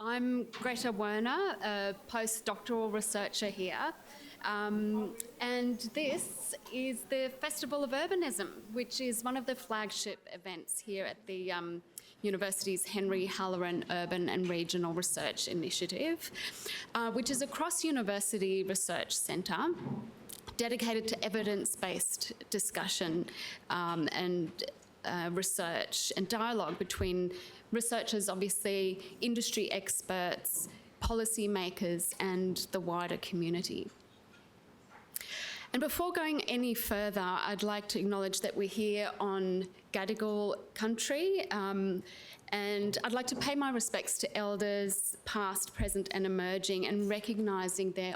I'm Greta Werner, a postdoctoral researcher here, and this is the Festival of Urbanism, which is one of the flagship events here at the university's Henry Halloran Urban and Regional Research Initiative, which is a cross-university research centre dedicated to evidence-based discussion and research and dialogue between researchers, obviously, industry experts, policymakers, and the wider community. And before going any further, I'd like to acknowledge that we're here on Gadigal country, and I'd like to pay my respects to elders, past, present, and emerging, and recognising their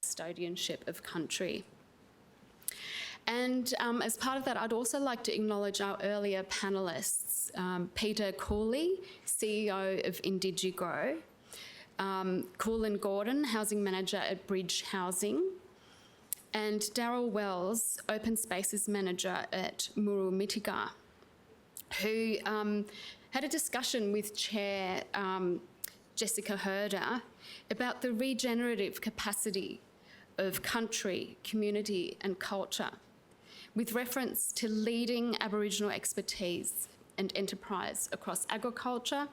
custodianship of country. And as part of that, I'd also like to acknowledge our earlier panellists, Peter Cooley, CEO of Indigigrow, Coolin Gordon, Housing Manager at Bridge Housing, and Daryl Wells, Open Spaces Manager at Murumitiga, who had a discussion with Chair Jessica Herder about the regenerative capacity of country, community and culture, with reference to leading Aboriginal expertise and enterprise across agriculture,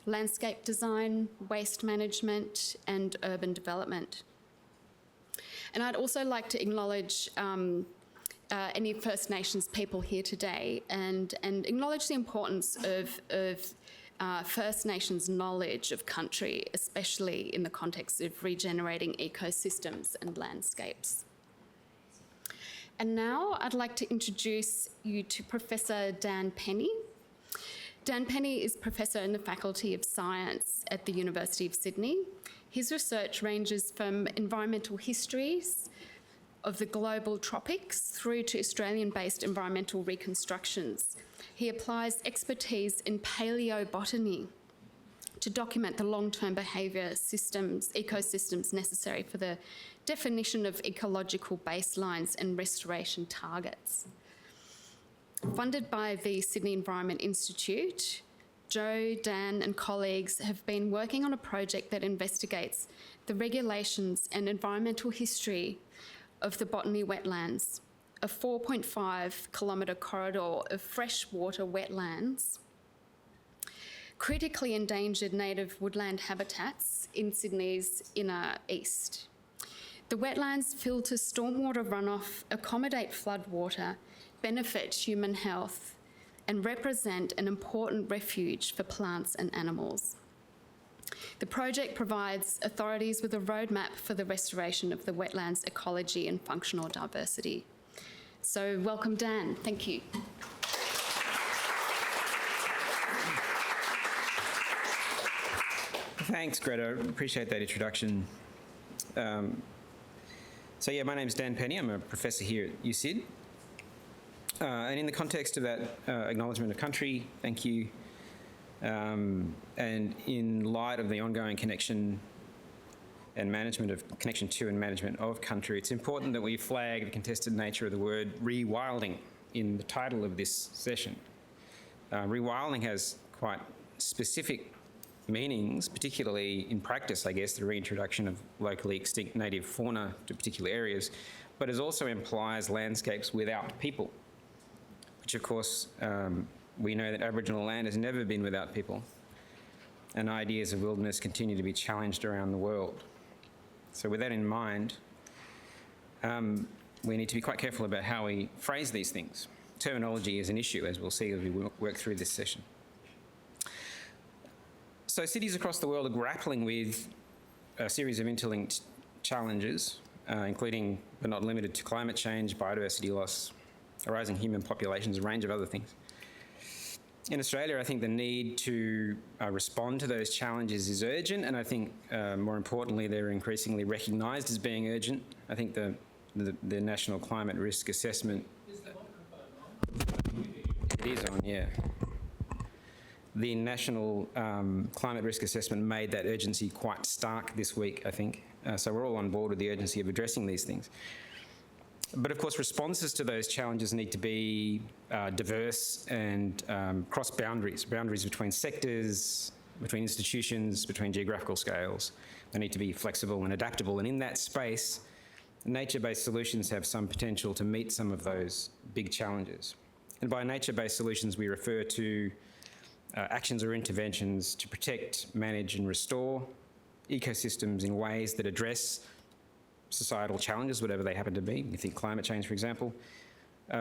landscape design, waste management and urban development. And I'd also like to acknowledge any First Nations people here today and acknowledge the importance of First Nations knowledge of country, especially in the context of regenerating ecosystems and landscapes. And now I'd like to introduce you to Professor Dan Penny. Dan Penny is Professor in the Faculty of Science at the University of Sydney. His research ranges from environmental histories of the global tropics through to Australian-based environmental reconstructions. He applies expertise in paleobotany to document the long-term behaviour systems, ecosystems necessary for the definition of ecological baselines and restoration targets. Funded by the Sydney Environment Institute, Joe, Dan and colleagues have been working on a project that investigates the regulations and environmental history of the Botany Wetlands, a 4.5 kilometre corridor of freshwater wetlands, critically endangered native woodland habitats in Sydney's inner east. The wetlands filter stormwater runoff, accommodate floodwater, benefit human health, and represent an important refuge for plants and animals. The project provides authorities with a roadmap for the restoration of the wetlands ecology and functional diversity. So welcome, Dan. Thank you. Thanks, Greta. Appreciate that introduction. So yeah, my name's Dan Penny. I'm a professor here at USyd. And in the context of that acknowledgement of country, thank you. And in light of the ongoing connection to and management of country, it's important that we flag the contested nature of the word rewilding in the title of this session. Rewilding has quite specific meanings, particularly in practice, I guess, the reintroduction of locally extinct native fauna to particular areas, but it also implies landscapes without people, which of course we know that Aboriginal land has never been without people, and ideas of wilderness continue to be challenged around the world. So with that in mind, we need to be quite careful about how we phrase these things. Terminology is an issue, as we'll see as we work through this session. So cities across the world are grappling with a series of interlinked challenges, including but not limited to climate change, biodiversity loss, rising human populations, a range of other things. In Australia, I think the need to respond to those challenges is urgent, and I think more importantly, they're increasingly recognised as being urgent. I think the National Climate Risk Assessment... Is the microphone on? It is on, yeah. The National Climate Risk Assessment made that urgency quite stark this week, I think. So we're all on board with the urgency of addressing these things. But of course, responses to those challenges need to be diverse and cross boundaries between sectors, between institutions, between geographical scales. They need to be flexible and adaptable. And in that space, nature-based solutions have some potential to meet some of those big challenges. And by nature-based solutions, we refer to actions or interventions to protect, manage and restore ecosystems in ways that address societal challenges, whatever they happen to be. You think climate change, for example,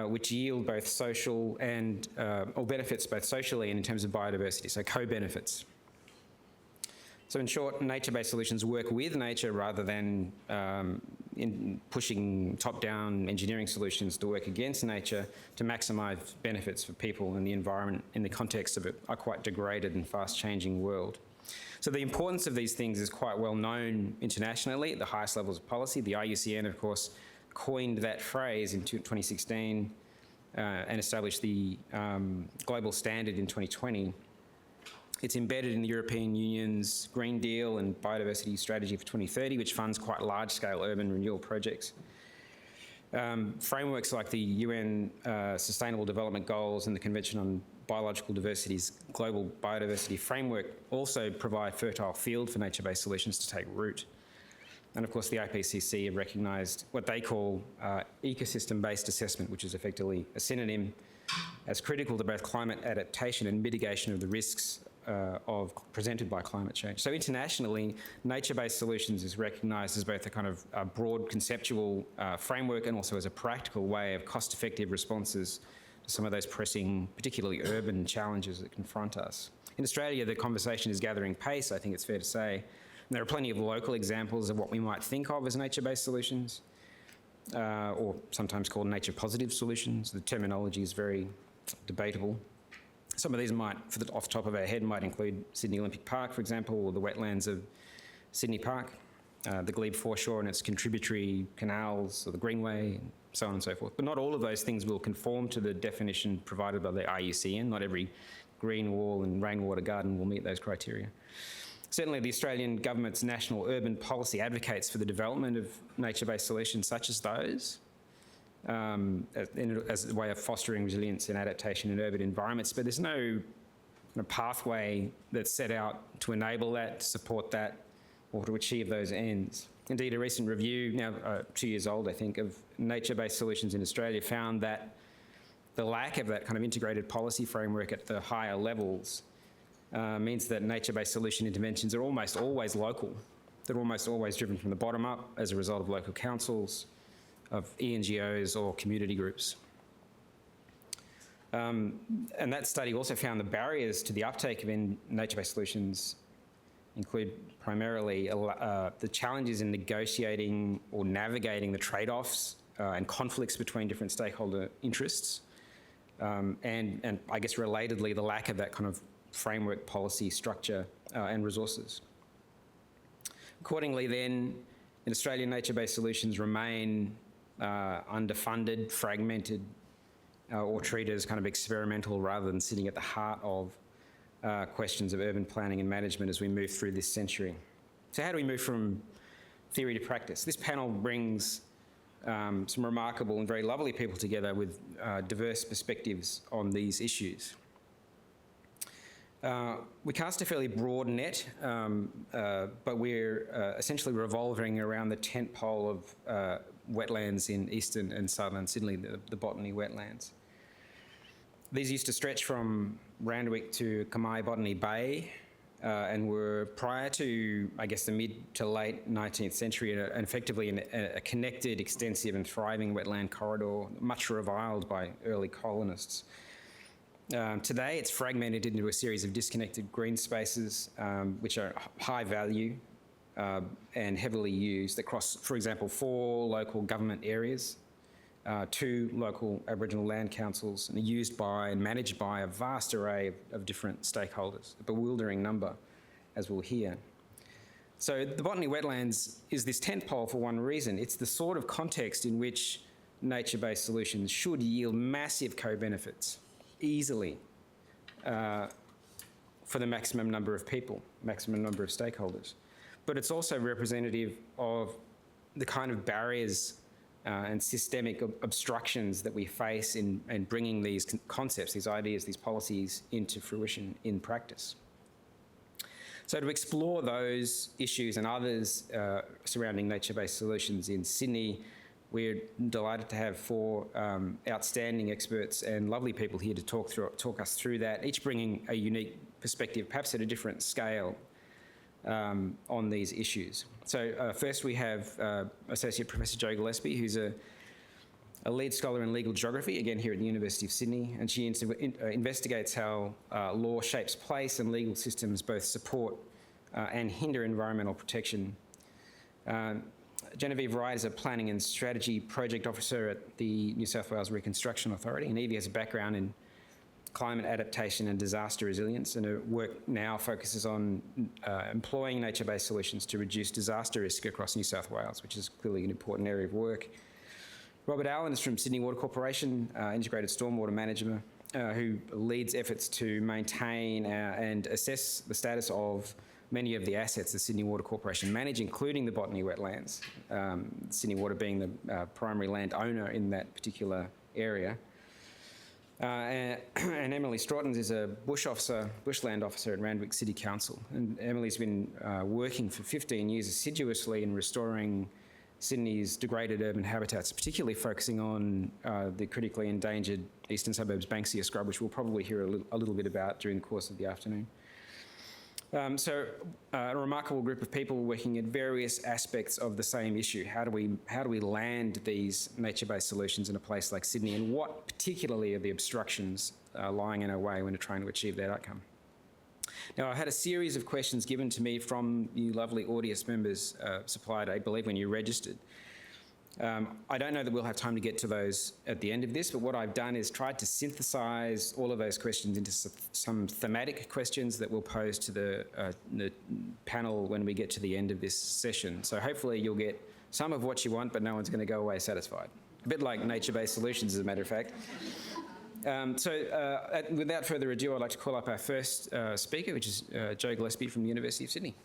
which yield both social and, or benefits both socially and in terms of biodiversity, so co-benefits. So in short, nature-based solutions work with nature rather than in pushing top-down engineering solutions to work against nature to maximise benefits for people and the environment in the context of a quite degraded and fast-changing world. So the importance of these things is quite well known internationally at the highest levels of policy. The IUCN, of course, coined that phrase in 2016 and established the global standard in 2020. It's embedded in the European Union's Green Deal and Biodiversity Strategy for 2030, which funds quite large-scale urban renewal projects. Frameworks like the UN Sustainable Development Goals and the Convention on Biological Diversity's Global Biodiversity Framework also provide fertile field for nature-based solutions to take root. And of course, the IPCC have recognised what they call ecosystem-based assessment, which is effectively a synonym, as critical to both climate adaptation and mitigation of the risks presented by climate change. So internationally, nature-based solutions is recognised as both a kind of broad conceptual framework and also as a practical way of cost-effective responses to some of those pressing, particularly urban challenges that confront us. In Australia, the conversation is gathering pace, I think it's fair to say. And there are plenty of local examples of what we might think of as nature-based solutions, or sometimes called nature-positive solutions. The terminology is very debatable. Some of these might, off the top of our head, might include Sydney Olympic Park, for example, or the wetlands of Sydney Park, the Glebe foreshore and its contributory canals, or the Greenway, and so on and so forth. But not all of those things will conform to the definition provided by the IUCN. Not every green wall and rainwater garden will meet those criteria. Certainly, the Australian government's national urban policy advocates for the development of nature-based solutions such as those, as a way of fostering resilience and adaptation in urban environments, but there's no pathway that's set out to enable that, to support that, or to achieve those ends. Indeed, a recent review, now 2 years old, I think, of nature-based solutions in Australia found that the lack of that kind of integrated policy framework at the higher levels means that nature-based solution interventions are almost always local. They're almost always driven from the bottom up as a result of local councils, of ENGOs or community groups. And that study also found the barriers to the uptake of nature-based solutions include primarily the challenges in negotiating or navigating the trade-offs and conflicts between different stakeholder interests, and I guess relatedly, the lack of that kind of framework, policy, structure and resources. Accordingly then, in Australia, nature-based solutions remain underfunded, fragmented, or treated as kind of experimental rather than sitting at the heart of questions of urban planning and management as we move through this century. So how do we move from theory to practice? This panel brings some remarkable and very lovely people together with diverse perspectives on these issues. We cast a fairly broad net, but we're essentially revolving around the tent pole of wetlands in eastern and southern Sydney, the Botany Wetlands. These used to stretch from Randwick to Kamai Botany Bay and were, prior to, I guess, the mid to late 19th century, and effectively a connected, extensive and thriving wetland corridor, much reviled by early colonists. Today, it's fragmented into a series of disconnected green spaces, which are high value and heavily used, that cross, for example, 4 local government areas, 2 local Aboriginal land councils, and are used by and managed by a vast array of different stakeholders, a bewildering number, as we'll hear. So the Botany Wetlands is this tentpole for one reason. It's the sort of context in which nature-based solutions should yield massive co-benefits easily for the maximum number of people, maximum number of stakeholders. But it's also representative of the kind of barriers and systemic obstructions that we face in bringing these concepts, these ideas, these policies into fruition in practice. So to explore those issues and others surrounding nature-based solutions in Sydney, we're delighted to have four outstanding experts and lovely people here to talk us through that, each bringing a unique perspective, perhaps at a different scale, on these issues. So first we have Associate Professor Jo Gillespie, who's a lead scholar in legal geography, again here at the University of Sydney, and she investigates how law shapes place and legal systems both support and hinder environmental protection. Genevieve Wright is a Planning and Strategy Project Officer at the New South Wales Reconstruction Authority, and Evie has a background in climate adaptation and disaster resilience, and her work now focuses on employing nature-based solutions to reduce disaster risk across New South Wales, which is clearly an important area of work. Robert Allen is from Sydney Water Corporation, Integrated Stormwater Manager, who leads efforts to maintain and assess the status of many of the assets the Sydney Water Corporation manage, including the Botany Wetlands, Sydney Water being the primary landowner in that particular area. And Emily Stroughton is a bushland officer at Randwick City Council. And Emily's been working for 15 years assiduously in restoring Sydney's degraded urban habitats, particularly focusing on the critically endangered eastern suburbs Banksia scrub, which we'll probably hear a little bit about during the course of the afternoon. So a remarkable group of people working at various aspects of the same issue. How do we land these nature-based solutions in a place like Sydney, and what particularly are the obstructions lying in our way when we're trying to achieve that outcome? Now, I had a series of questions given to me from you lovely audience members supplied, I believe, when you registered. I don't know that we'll have time to get to those at the end of this, but what I've done is tried to synthesise all of those questions into some thematic questions that we'll pose to the panel when we get to the end of this session. So hopefully you'll get some of what you want, but no one's going to go away satisfied. A bit like nature-based solutions, as a matter of fact. Without further ado, I'd like to call up our first speaker, which is Jo Gillespie from the University of Sydney.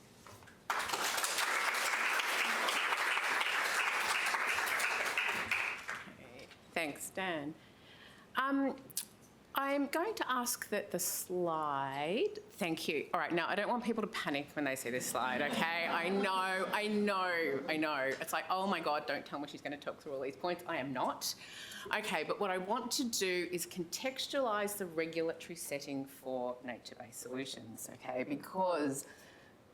Thanks, Dan. I'm going to ask that the slide, thank you. All right, now I don't want people to panic when they see this slide, okay? I know. It's like, oh my God, don't tell me she's going to talk through all these points. I am not. Okay, but what I want to do is contextualise the regulatory setting for nature-based solutions, okay? Because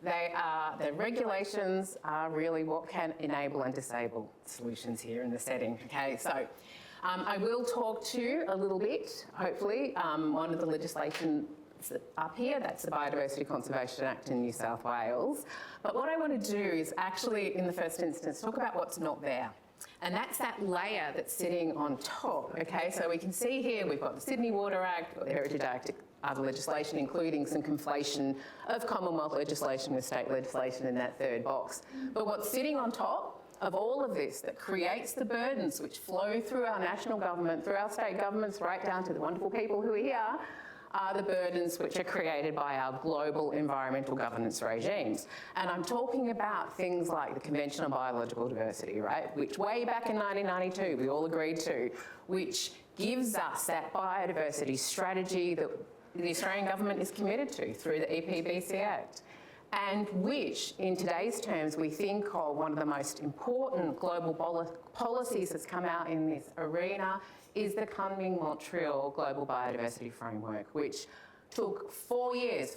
the regulations are really what can enable and disable solutions here in the setting, okay? So I will talk to you a little bit, hopefully, one of the legislation up here, that's the Biodiversity Conservation Act in New South Wales. But what I want to do is actually, in the first instance, talk about what's not there. And that's that layer that's sitting on top, okay? So we can see here we've got the Sydney Water Act, we've got the Heritage Act, other legislation, including some conflation of Commonwealth legislation with state legislation in that third box. But what's sitting on top of all of this that creates the burdens which flow through our national government, through our state governments, right down to the wonderful people who are here, are the burdens which are created by our global environmental governance regimes. And I'm talking about things like the Convention on Biological Diversity, right, which way back in 1992 we all agreed to, which gives us that biodiversity strategy that the Australian government is committed to through the EPBC Act, and which, in today's terms, we think of one of the most important global policies that's come out in this arena is the Kunming-Montreal Global Biodiversity Framework, which took 4 years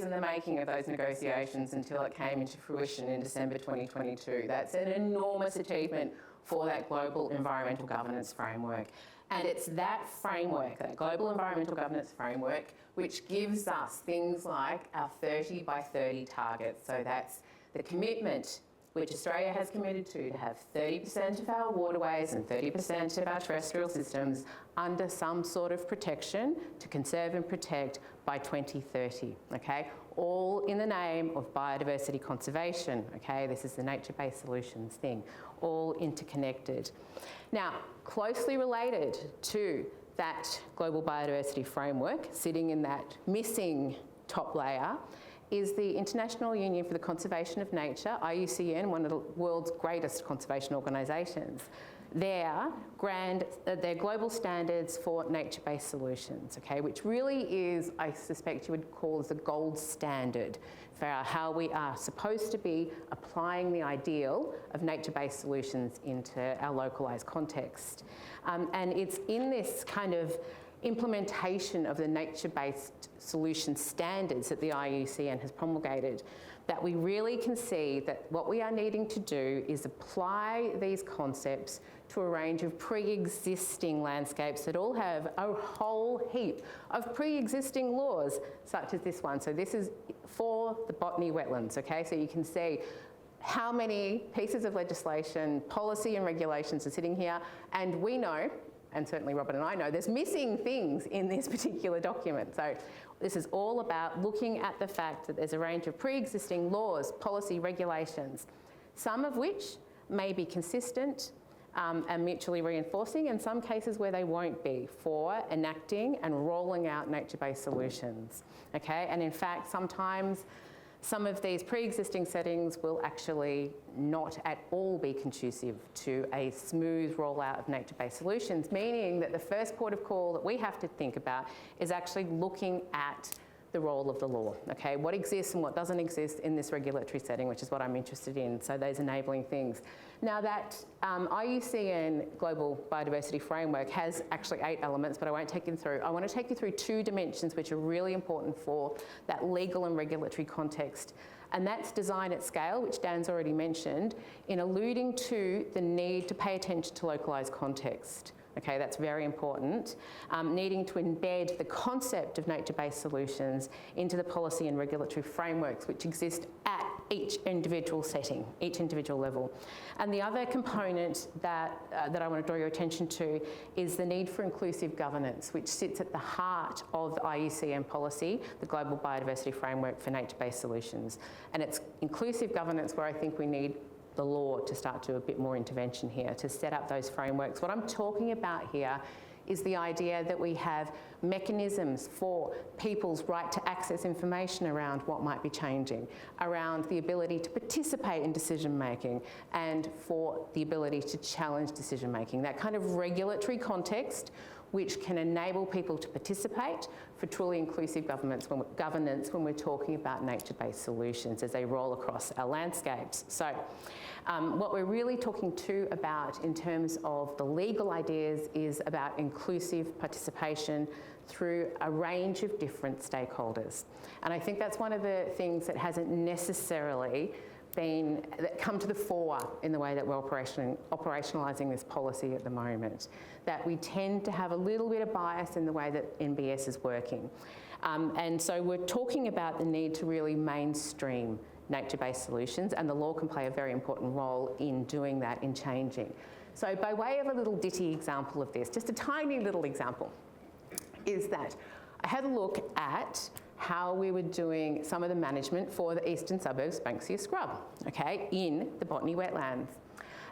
in the making of those negotiations until it came into fruition in December 2022. That's an enormous achievement for that global environmental governance framework. And it's that framework, that global environmental governance framework, which gives us things like our 30 by 30 targets. So that's the commitment which Australia has committed to have 30% of our waterways and 30% of our terrestrial systems under some sort of protection to conserve and protect by 2030, okay? All in the name of biodiversity conservation, okay? This is the nature-based solutions thing, all interconnected. Now, closely related to that global biodiversity framework, sitting in that missing top layer, is the International Union for the Conservation of Nature, IUCN, one of the world's greatest conservation organisations. their global standards for nature-based solutions, okay, which really is, I suspect you would call as a gold standard for how we are supposed to be applying the ideal of nature-based solutions into our localised context. And it's in this kind of implementation of the nature-based solution standards that the IUCN has promulgated that we really can see that what we are needing to do is apply these concepts to a range of pre-existing landscapes that all have a whole heap of pre-existing laws, such as this one. So this is for the Botany Wetlands, okay? So you can see how many pieces of legislation, policy and regulations are sitting here, and we know, and certainly Robert and I know, there's missing things in this particular document. So this is all about looking at the fact that there's a range of pre-existing laws, policy, regulations, some of which may be consistent and mutually reinforcing, and some cases where they won't be for enacting and rolling out nature-based solutions, okay? And in fact, sometimes some of these pre-existing settings will actually not at all be conducive to a smooth rollout of nature-based solutions, meaning that the first port of call that we have to think about is actually looking at the role of the law, okay? What exists and what doesn't exist in this regulatory setting, which is what I'm interested in, so those enabling things. Now that IUCN Global Biodiversity Framework has actually 8 elements, but I won't take you through. I want to take you through 2 dimensions which are really important for that legal and regulatory context. And that's design at scale, which Dan's already mentioned, in alluding to the need to pay attention to localised context. Okay, that's very important. Needing to embed the concept of nature-based solutions into the policy and regulatory frameworks which exist at each individual setting, each individual level. And the other component that I want to draw your attention to is the need for inclusive governance, which sits at the heart of the IUCN policy, the Global Biodiversity Framework for Nature-Based Solutions. And it's inclusive governance where I think we need the law to start to do a bit more intervention here to set up those frameworks. What I'm talking about here is the idea that we have mechanisms for people's right to access information around what might be changing, around the ability to participate in decision making, and for the ability to challenge decision making. That kind of regulatory context which can enable people to participate for truly inclusive governance when we're talking about nature-based solutions as they roll across our landscapes. So what we're really talking too about in terms of the legal ideas is about inclusive participation through a range of different stakeholders. And I think that's one of the things that hasn't necessarily that come to the fore in the way that we're operationalising this policy at the moment. That we tend to have a little bit of bias in the way that NBS is working. And so we're talking about the need to really mainstream nature-based solutions, and the law can play a very important role in doing that, in changing. So by way of a little ditty example of this, just a tiny little example, is that I had a look at how we were doing some of the management for the eastern suburbs Banksia Scrub, okay, in the Botany Wetlands.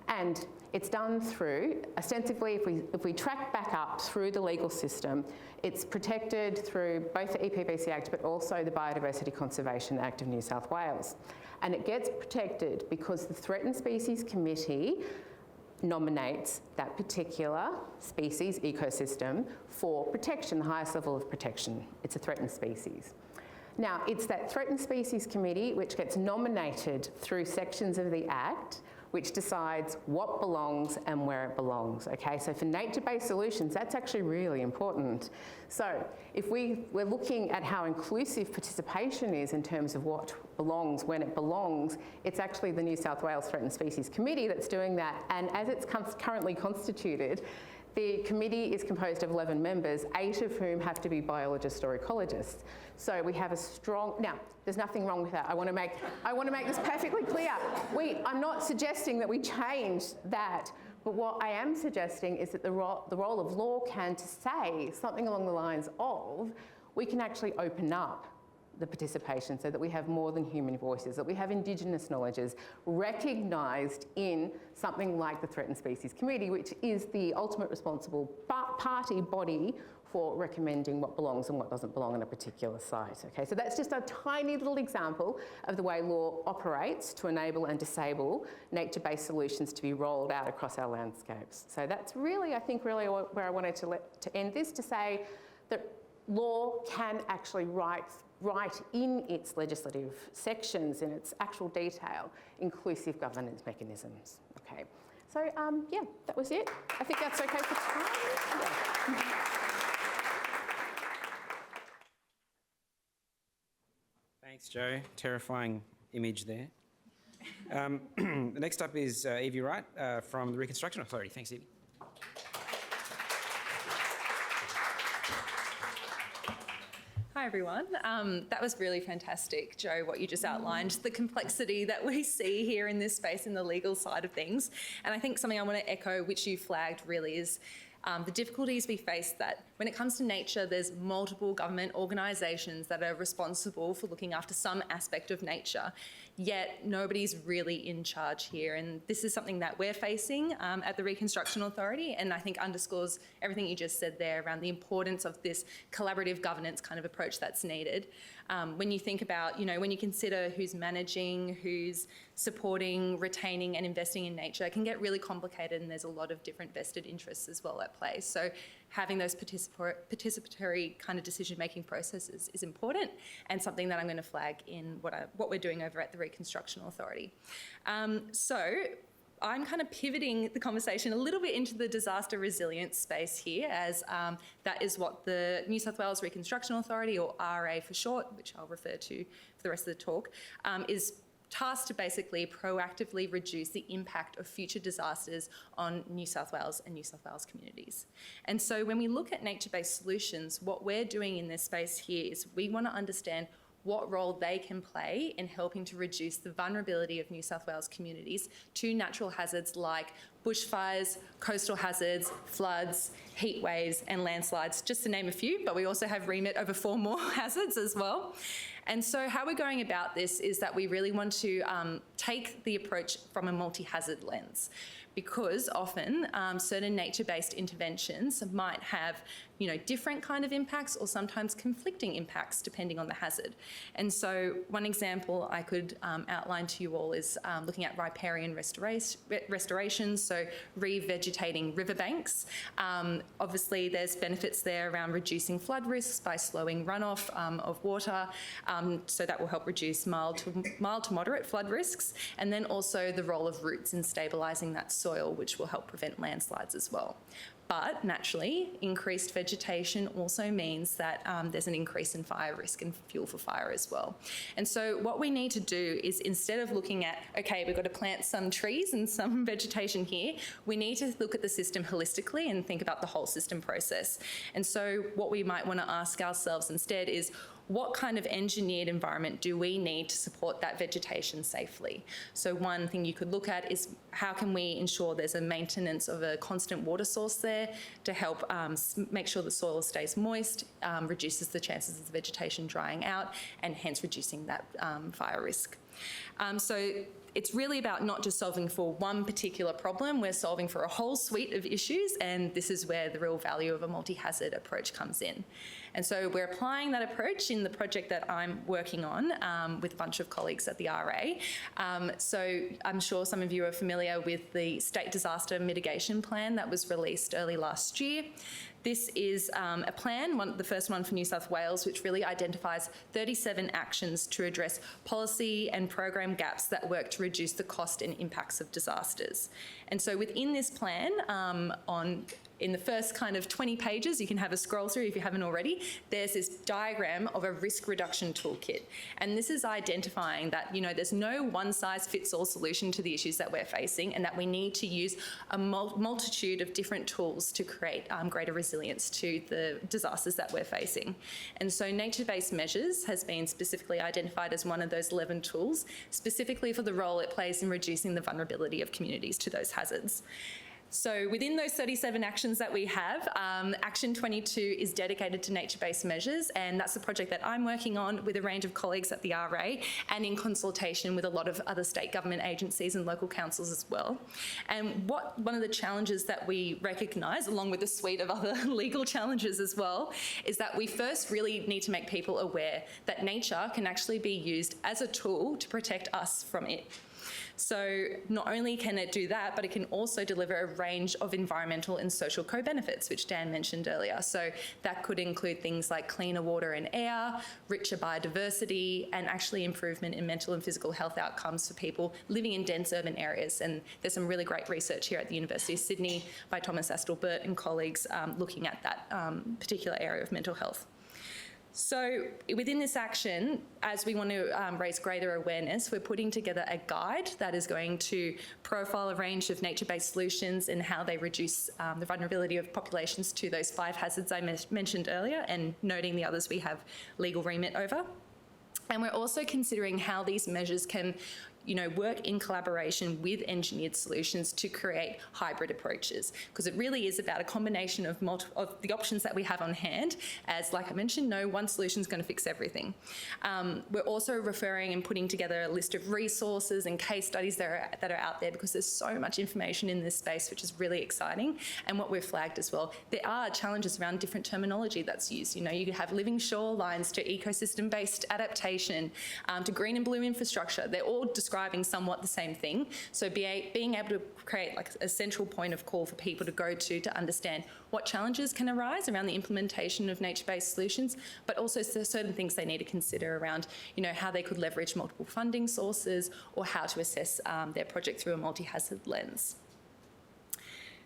And it's done through, ostensibly, if we track back up through the legal system, it's protected through both the EPBC Act but also the Biodiversity Conservation Act of New South Wales. And it gets protected because the Threatened Species Committee nominates that particular species ecosystem for protection, the highest level of protection. It's a threatened species. Now, it's that Threatened Species Committee which gets nominated through sections of the Act which decides what belongs and where it belongs, okay? So for nature-based solutions, that's actually really important. So if we're looking at how inclusive participation is in terms of what belongs, when it belongs, it's actually the New South Wales Threatened Species Committee that's doing that. And as it's currently constituted, the committee is composed of 11 members, 8 of whom have to be biologists or ecologists. So we have a strong, now, there's nothing wrong with that. I want to make this perfectly clear. I'm not suggesting that we change that, but what I am suggesting is that the role of law can to say something along the lines of, we can actually open up the participation so that we have more than human voices, that we have Indigenous knowledges recognised in something like the Threatened Species Committee, which is the ultimate responsible party body for recommending what belongs and what doesn't belong on a particular site. Okay, so that's just a tiny little example of the way law operates to enable and disable nature-based solutions to be rolled out across our landscapes. So that's really, I think, really where I wanted to end this, to say that law can actually write in its legislative sections, in its actual detail, inclusive governance mechanisms. Okay, so yeah, that was it. I think that's okay for time. Yeah. Thanks, Joe. Terrifying image there. Next up is Evie Wright from the Reconstruction Authority. Thanks, Evie. Hi everyone. That was really fantastic, Joe, what you just outlined, the complexity that we see here in this space in the legal side of things. And I think something I want to echo, which you flagged really, is the difficulties we face that when it comes to nature, there's multiple government organisations that are responsible for looking after some aspect of nature, yet nobody's really in charge here. And this is something that we're facing at the Reconstruction Authority, and I think underscores everything you just said there around the importance of this collaborative governance kind of approach that's needed. When you think about, when you consider who's managing, who's supporting, retaining and investing in nature, it can get really complicated, and there's a lot of different vested interests as well at play. So having those participatory kind of decision-making processes is important, and something that I'm going to flag in what we're doing over at the Reconstruction Authority. So I'm kind of pivoting the conversation a little bit into the disaster resilience space here, as that is what the New South Wales Reconstruction Authority, or RA for short, which I'll refer to for the rest of the talk, is tasked to basically proactively reduce the impact of future disasters on New South Wales and New South Wales communities. And so when we look at nature-based solutions, what we're doing in this space here is we want to understand what role they can play in helping to reduce the vulnerability of New South Wales communities to natural hazards like bushfires, coastal hazards, floods, heat waves and landslides, just to name a few, but we also have remit over 4 more hazards as well. And so how we're going about this is that we really want to take the approach from a multi-hazard lens, because often certain nature-based interventions might have different kind of impacts, or sometimes conflicting impacts depending on the hazard. And so one example I could outline to you all is looking at riparian restoration, so revegetating riverbanks. Obviously there's benefits there around reducing flood risks by slowing runoff of water, so that will help reduce mild to moderate flood risks, and then also the role of roots in stabilising that soil, which will help prevent landslides as well. But naturally, increased vegetation also means that there's an increase in fire risk and fuel for fire as well. And so what we need to do is, instead of looking at, okay, we've got to plant some trees and some vegetation here, we need to look at the system holistically and think about the whole system process. And so what we might want to ask ourselves instead is, what kind of engineered environment do we need to support that vegetation safely? So one thing you could look at is, how can we ensure there's a maintenance of a constant water source there to help make sure the soil stays moist, reduces the chances of the vegetation drying out, and hence reducing that fire risk. So it's really about not just solving for one particular problem, we're solving for a whole suite of issues, and this is where the real value of a multi-hazard approach comes in. And so we're applying that approach in the project that I'm working on with a bunch of colleagues at the RA. So I'm sure some of you are familiar with the State Disaster Mitigation Plan that was released early last year. This is a plan, the first one for New South Wales, which really identifies 37 actions to address policy and program gaps that work to reduce the cost and impacts of disasters. And so within this plan, in the first kind of 20 pages, you can have a scroll through if you haven't already, there's this diagram of a risk reduction toolkit. And this is identifying that, there's no one-size-fits-all solution to the issues that we're facing, and that we need to use a multitude of different tools to create greater resilience to the disasters that we're facing. And so nature-based measures has been specifically identified as one of those 11 tools, specifically for the role it plays in reducing the vulnerability of communities to those hazards. So within those 37 actions that we have, Action 22 is dedicated to nature-based measures, and that's the project that I'm working on with a range of colleagues at the RA and in consultation with a lot of other state government agencies and local councils as well. And one of the challenges that we recognise, along with a suite of other legal challenges as well, is that we first really need to make people aware that nature can actually be used as a tool to protect us from it. So not only can it do that, but it can also deliver a range of environmental and social co-benefits, which Dan mentioned earlier. So that could include things like cleaner water and air, richer biodiversity, and actually improvement in mental and physical health outcomes for people living in dense urban areas. And there's some really great research here at the University of Sydney by Thomas Astle-Burt and colleagues looking at that particular area of mental health. So within this action, as we want to raise greater awareness, we're putting together a guide that is going to profile a range of nature-based solutions and how they reduce the vulnerability of populations to those 5 hazards I mentioned earlier, and noting the others we have legal remit over. And we're also considering how these measures can work in collaboration with engineered solutions to create hybrid approaches, because it really is about a combination of the options that we have on hand, as like I mentioned, no one solution is going to fix everything. We're also referring and putting together a list of resources and case studies that are out there, because there's so much information in this space, which is really exciting. And what we've flagged as well, there are challenges around different terminology that's used. You have living shorelines to ecosystem-based adaptation, to green and blue infrastructure. They're all describing somewhat the same thing. So being able to create like a central point of call for people to go to understand what challenges can arise around the implementation of nature-based solutions, but also certain things they need to consider around, how they could leverage multiple funding sources or how to assess their project through a multi-hazard lens.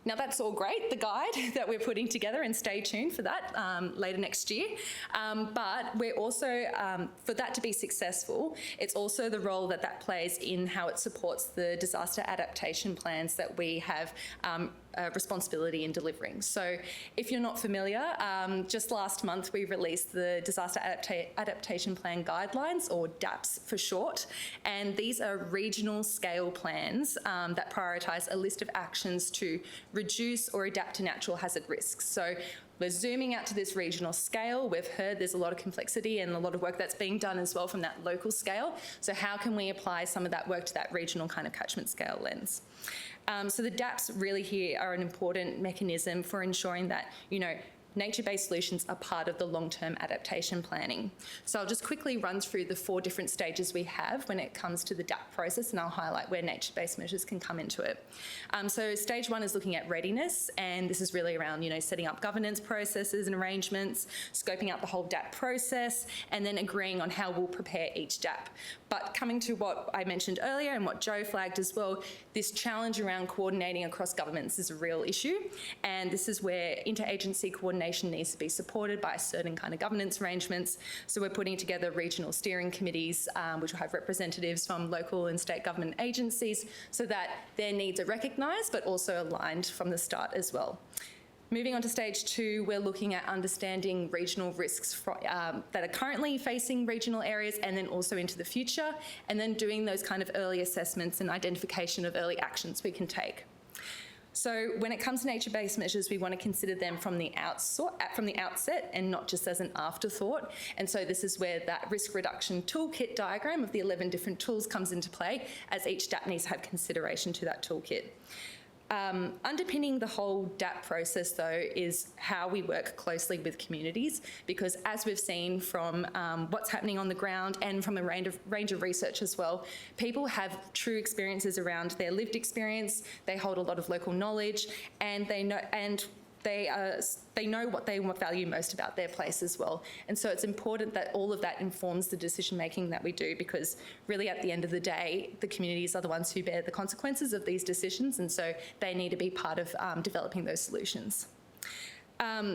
Now that's all great, the guide that we're putting together, and stay tuned for that later next year. But we're also, for that to be successful, it's also the role that plays in how it supports the disaster adaptation plans that we have responsibility in delivering. So if you're not familiar, just last month we released the Disaster Adaptation Plan Guidelines, or DAPS for short, and these are regional scale plans that prioritise a list of actions to reduce or adapt to natural hazard risks. So we're zooming out to this regional scale. We've heard there's a lot of complexity and a lot of work that's being done as well from that local scale. So how can we apply some of that work to that regional kind of catchment scale lens? So the DAPs really here are an important mechanism for ensuring that, nature-based solutions are part of the long-term adaptation planning. So I'll just quickly run through the 4 different stages we have when it comes to the DAP process, and I'll highlight where nature-based measures can come into it. So stage 1 is looking at readiness, and this is really around, setting up governance processes and arrangements, scoping out the whole DAP process, and then agreeing on how we'll prepare each DAP. But coming to what I mentioned earlier and what Joe flagged as well, this challenge around coordinating across governments is a real issue, and this is where interagency coordination needs to be supported by certain kind of governance arrangements. So we're putting together regional steering committees, which will have representatives from local and state government agencies, so that their needs are recognised but also aligned from the start as well. Moving on to stage 2, we're looking at understanding regional risks that are currently facing regional areas, and then also into the future, and then doing those kind of early assessments and identification of early actions we can take. So when it comes to nature-based measures, we want to consider them from the outset and not just as an afterthought. And so this is where that risk reduction toolkit diagram of the 11 different tools comes into play, as each DAP needs to have consideration to that toolkit. Underpinning the whole DAP process, though, is how we work closely with communities, because as we've seen from what's happening on the ground and from a range of research as well, people have true experiences around their lived experience. They hold a lot of local knowledge, and they know what they value most about their place as well. And so it's important that all of that informs the decision making that we do, because really at the end of the day, the communities are the ones who bear the consequences of these decisions, and so they need to be part of developing those solutions.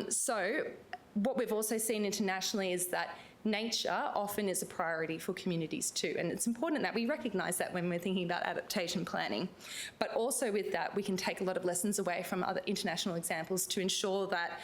So what we've also seen internationally is that nature often is a priority for communities too, and it's important that we recognise that when we're thinking about adaptation planning. But also with that, we can take a lot of lessons away from other international examples to ensure that,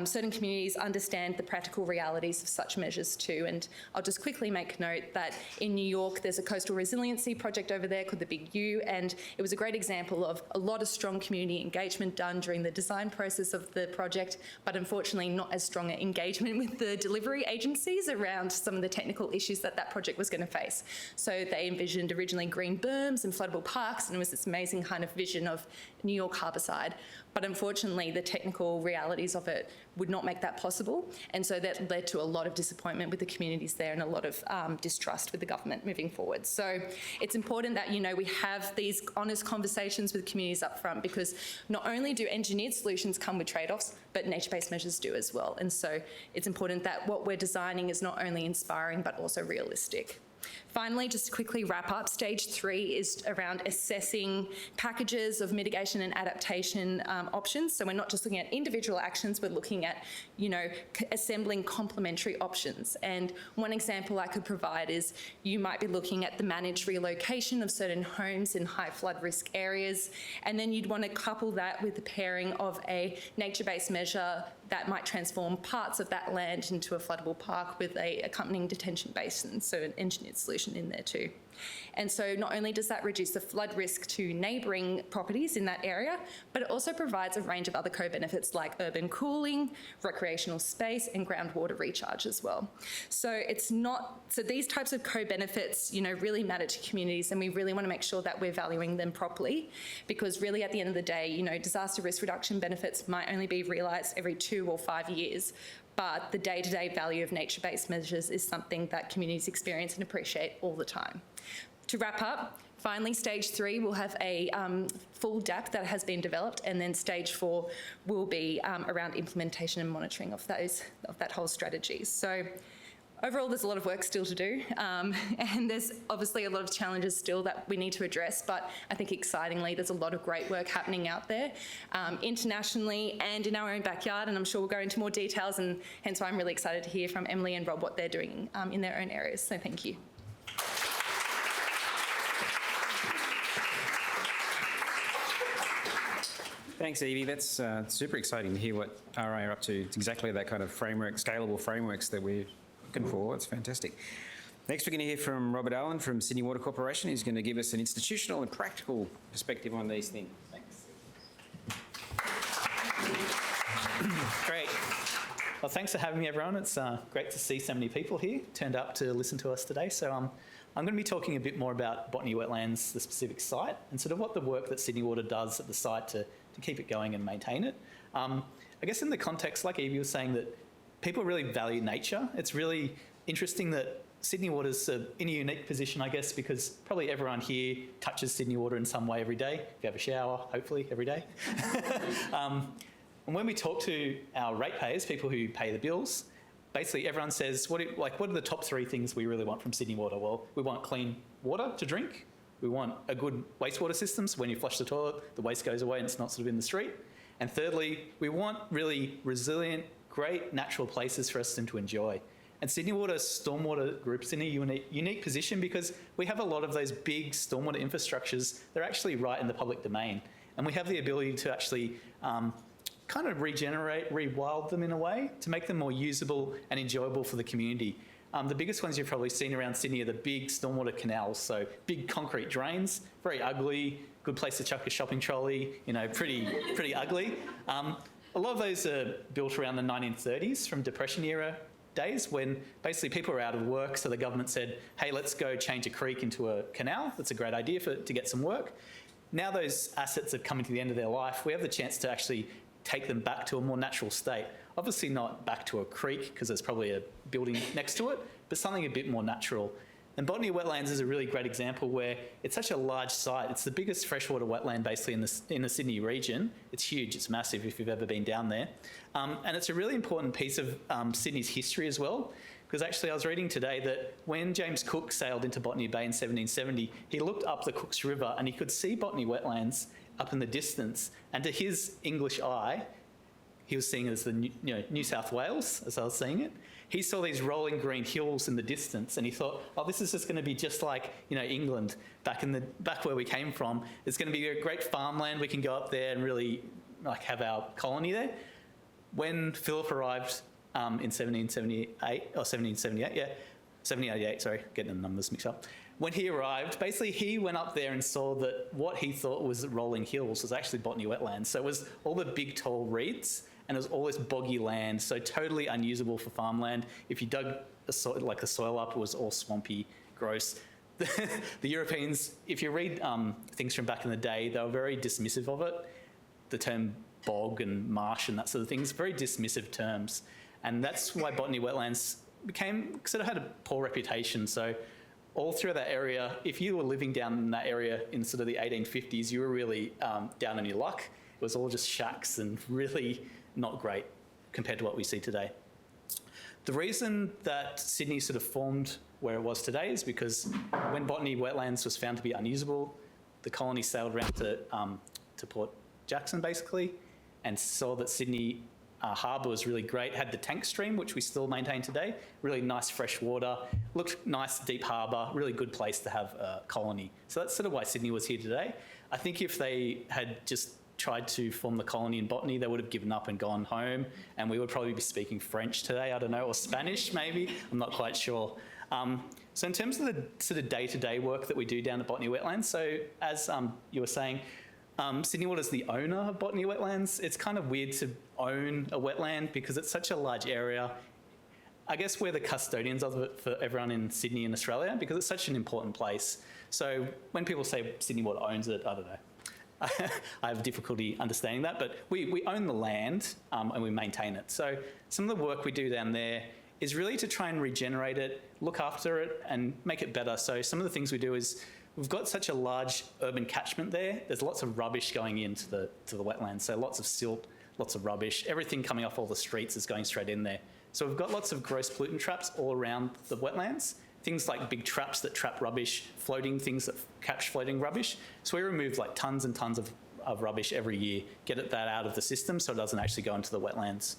certain communities understand the practical realities of such measures too. And I'll just quickly make note that in New York, there's a coastal resiliency project over there called the Big U, and it was a great example of a lot of strong community engagement done during the design process of the project, but unfortunately not as strong an engagement with the delivery agencies around some of the technical issues that that project was going to face. So they envisioned originally green berms and floodable parks, and it was this amazing kind of vision of New York harbourside. But unfortunately, the technical realities of it would not make that possible. And so that led to a lot of disappointment with the communities there and a lot of distrust with the government moving forward. So it's important that, we have these honest conversations with communities up front, because not only do engineered solutions come with trade-offs, but nature-based measures do as well. And so it's important that what we're designing is not only inspiring, but also realistic. Finally, just to quickly wrap up, stage 3 is around assessing packages of mitigation and adaptation options. So we're not just looking at individual actions, we're looking at, assembling complementary options. And one example I could provide is you might be looking at the managed relocation of certain homes in high flood risk areas, and then you'd want to couple that with the pairing of a nature-based measure that might transform parts of that land into a floodable park with a accompanying detention basin, so an engineered solution in there too. And so not only does that reduce the flood risk to neighbouring properties in that area, but it also provides a range of other co-benefits like urban cooling, recreational space, and groundwater recharge as well. So these types of co-benefits, really matter to communities, and we really want to make sure that we're valuing them properly, because really at the end of the day, disaster risk reduction benefits might only be realised every 2 or 5 years. But the day-to-day value of nature-based measures is something that communities experience and appreciate all the time. To wrap up, finally, stage 3 will have a full DAP that has been developed, and then stage 4 will be around implementation and monitoring of that whole strategy. So overall, there's a lot of work still to do, and there's obviously a lot of challenges still that we need to address, but I think excitingly, there's a lot of great work happening out there, internationally and in our own backyard, and I'm sure we'll go into more details, and hence why I'm really excited to hear from Emily and Rob what they're doing in their own areas, so thank you. Thanks, Evie. That's super exciting to hear what RI are up to. It's exactly that kind of framework, scalable frameworks that we're looking for. It's fantastic. Next, we're going to hear from Robert Allen from Sydney Water Corporation, who's going to give us an institutional and practical perspective on these things. Thanks. Great. Well, thanks for having me, everyone. It's great to see so many people here turned up to listen to us today. So I'm going to be talking a bit more about Botany Wetlands, the specific site, and sort of what the work that Sydney Water does at the site to keep it going and maintain it. I guess in the context, like Evie was saying, that people really value nature. It's really interesting that Sydney Water's in a unique position, I guess, because probably everyone here touches Sydney Water in some way every day. If you have a shower, hopefully every day. And when we talk to our ratepayers, people who pay the bills, basically everyone says, what are the top 3 things we really want from Sydney Water? Well, we want clean water to drink. We want a good wastewater system, so when you flush the toilet, the waste goes away and it's not sort of in the street. And thirdly, we want really resilient, great natural places for us to enjoy. And Sydney Water's stormwater group's in a unique position because we have a lot of those big stormwater infrastructures. They're actually right in the public domain. And we have the ability to actually kind of regenerate, rewild them in a way to make them more usable and enjoyable for the community. The biggest ones you've probably seen around Sydney are the big stormwater canals, so big concrete drains, very ugly, good place to chuck a shopping trolley, pretty ugly. A lot of those are built around the 1930s from Depression era days when basically people were out of work, so the government said, hey, let's go change a creek into a canal. That's a great idea to get some work. Now those assets are coming to the end of their life. We have the chance to actually take them back to a more natural state. Obviously not back to a creek because there's probably a building next to it, but something a bit more natural. And Botany Wetlands is a really great example where it's such a large site. It's the biggest freshwater wetland basically in the Sydney region. It's huge, it's massive if you've ever been down there. And it's a really important piece of Sydney's history as well, because actually I was reading today that when James Cook sailed into Botany Bay in 1770, he looked up the Cooks River and he could see Botany Wetlands up in the distance. And to his English eye, he was seeing it as the New South Wales, as I was seeing it. He saw these rolling green hills in the distance and he thought, oh, this is just going to be just like, England back where we came from. It's going to be a great farmland. We can go up there and really have our colony there. when Philip arrived in 1778, or 1778, yeah, 1788, sorry, getting the numbers mixed up. When he arrived, basically he went up there and saw that what he thought was rolling hills was actually Botany Wetlands. So it was all the big tall reeds and it was all this boggy land, so totally unusable for farmland. If you dug the soil up, it was all swampy, gross. The Europeans, if you read things from back in the day, they were very dismissive of it. The term bog and marsh and that sort of thing is very dismissive terms. And that's why Botany Wetlands sort of had a poor reputation. So all through that area, if you were living down in that area in sort of the 1850s, you were really down on your luck. It was all just shacks and really not great compared to what we see today. The reason that Sydney sort of formed where it was today is because when Botany Wetlands was found to be unusable, the colony sailed around to Port Jackson basically and saw that Sydney harbour was really great, had the tank stream, which we still maintain today, really nice fresh water, looked nice deep harbour, really good place to have a colony. So that's sort of why Sydney was here today. I think if they had just tried to form the colony in Botany, they would have given up and gone home, and we would probably be speaking French today, I don't know, or Spanish maybe, I'm not quite sure. So in terms of the sort of day-to-day work that we do down at Botany Wetlands, so as you were saying, Sydney Water's the owner of Botany Wetlands. It's kind of weird to own a wetland because it's such a large area. I guess we're the custodians of it for everyone in Sydney and Australia because it's such an important place. So when people say Sydney Water owns it, I don't know. I have difficulty understanding that, but we own the land and we maintain it. So some of the work we do down there is really to try and regenerate it, look after it and make it better. So some of the things we do is we've got such a large urban catchment there. There's lots of rubbish going into the wetlands. So lots of silt, lots of rubbish. Everything coming off all the streets is going straight in there. So we've got lots of gross pollutant traps all around the wetlands. Things like big traps that trap rubbish, floating things that catch floating rubbish. So we remove like tons and tons of rubbish every year, get that out of the system so it doesn't actually go into the wetlands.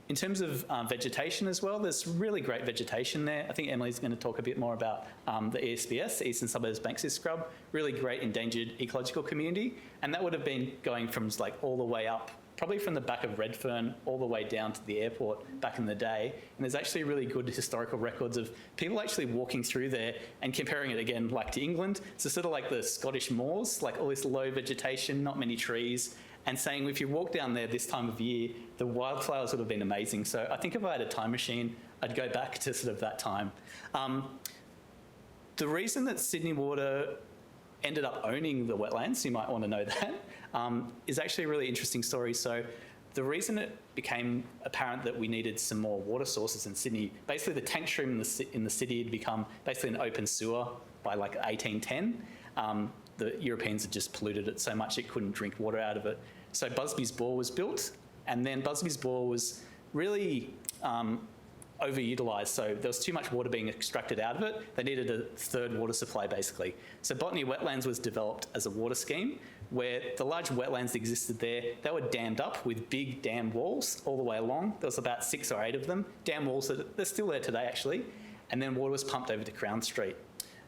In terms of vegetation as well, there's really great vegetation there. I think Emily's going to talk a bit more about the ESBS, the Eastern Suburbs Bankside Scrub, really great endangered ecological community. And that would have been going from like all the way up, probably from the back of Redfern all the way down to the airport back in the day. And there's actually really good historical records of people actually walking through there and comparing it again like to England. So sort of like the Scottish moors, like all this low vegetation, not many trees, and saying if you walk down there this time of year, the wildflowers would have been amazing. So I think if I had a time machine, I'd go back to sort of that time. The reason that Sydney Water ended up owning the wetlands, you might want to know that, is actually a really interesting story. So the reason it became apparent that we needed some more water sources in Sydney, basically the tank stream in the city had become basically an open sewer by like 1810. The Europeans had just polluted it so much it couldn't drink water out of it. So Busby's Bore was built, and then Busby's Bore was really overutilised, so there was too much water being extracted out of it. They needed a third water supply, basically. So Botany Wetlands was developed as a water scheme where the large wetlands that existed there, they were dammed up with big dam walls all the way along. There was about 6 or 8 of them, dam walls that they're still there today, actually. And then water was pumped over to Crown Street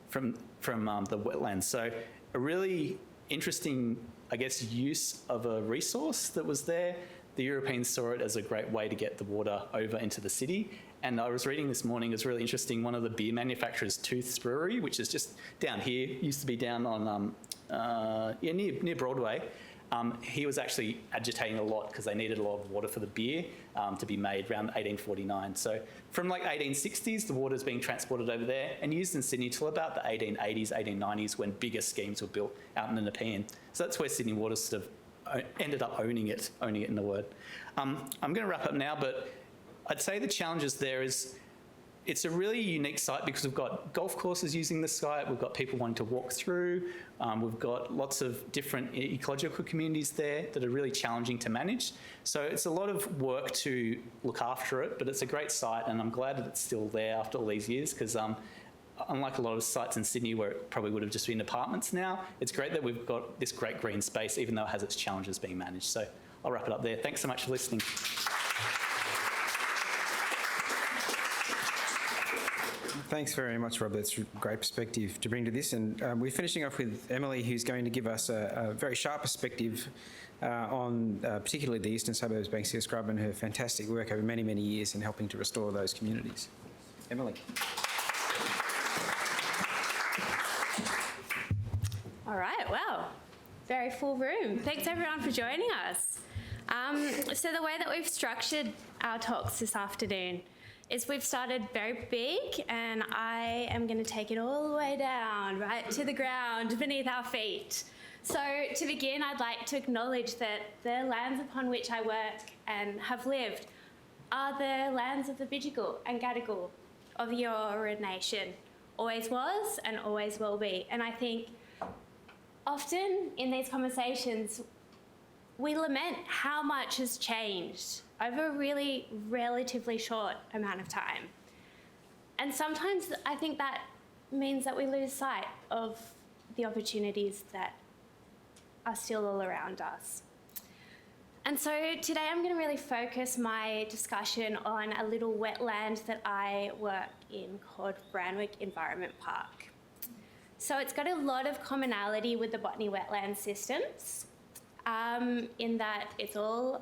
from the wetlands. So a really interesting, I guess, use of a resource that was there. The Europeans saw it as a great way to get the water over into the city. And I was reading this morning, it's really interesting, one of the beer manufacturers, Tooth's Brewery, which is just down here, used to be down on, near Broadway. He was actually agitating a lot because they needed a lot of water for the beer to be made around 1849. So from like 1860s, the water's being transported over there and used in Sydney till about the 1880s, 1890s when bigger schemes were built out in the Nepean. So that's where Sydney Water sort of ended up owning it in the word. I'm going to wrap up now, but I'd say the challenges there is it's a really unique site because we've got golf courses using the site, we've got people wanting to walk through, we've got lots of different ecological communities there that are really challenging to manage. So it's a lot of work to look after it, but it's a great site and I'm glad that it's still there after all these years because unlike a lot of sites in Sydney where it probably would have just been apartments now, it's great that we've got this great green space even though it has its challenges being managed. So I'll wrap it up there. Thanks so much for listening. Thanks very much, Rob. That's a great perspective to bring to this. And we're finishing off with Emily, who's going to give us a very sharp perspective on particularly the eastern suburbs, Banksia Scrub, and her fantastic work over many, many years in helping to restore those communities. Emily. All right, well, very full room. Thanks everyone for joining us. So the way that we've structured our talks this afternoon is we've started very big, and I am going to take it all the way down, right to the ground beneath our feet. So to begin, I'd like to acknowledge that the lands upon which I work and have lived are the lands of the Bidjigal and Gadigal of the Eora Nation. Always was and always will be. And I think often in these conversations, we lament how much has changed over a really relatively short amount of time. And sometimes I think that means that we lose sight of the opportunities that are still all around us. And so today I'm going to really focus my discussion on a little wetland that I work in called Randwick Environment Park. So it's got a lot of commonality with the Botany Wetlands systems, in that it's all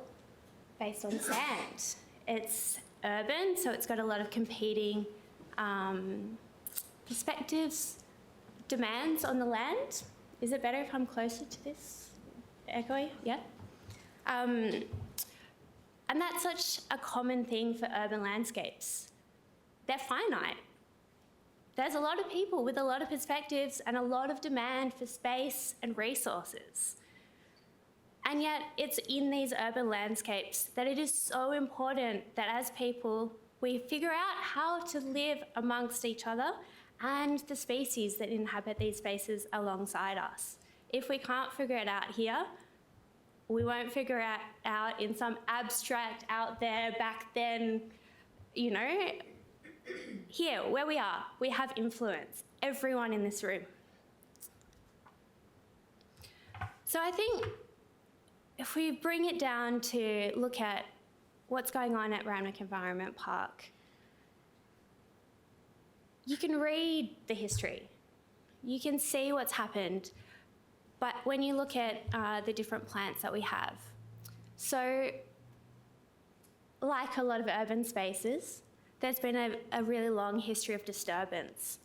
based on sand. It's urban, so it's got a lot of competing perspectives, demands on the land. Is it better if I'm closer to this? Echoey? Yeah? And that's such a common thing for urban landscapes. They're finite. There's a lot of people with a lot of perspectives and a lot of demand for space and resources. And yet it's in these urban landscapes that it is so important that as people, we figure out how to live amongst each other and the species that inhabit these spaces alongside us. If we can't figure it out here, we won't figure it out in some abstract out there back then, you know. Here, where we are, we have influence, everyone in this room. So I think if we bring it down to look at what's going on at Randwick Environment Park, you can read the history, you can see what's happened, but when you look at the different plants that we have, so like a lot of urban spaces, there's been a really long history of disturbance.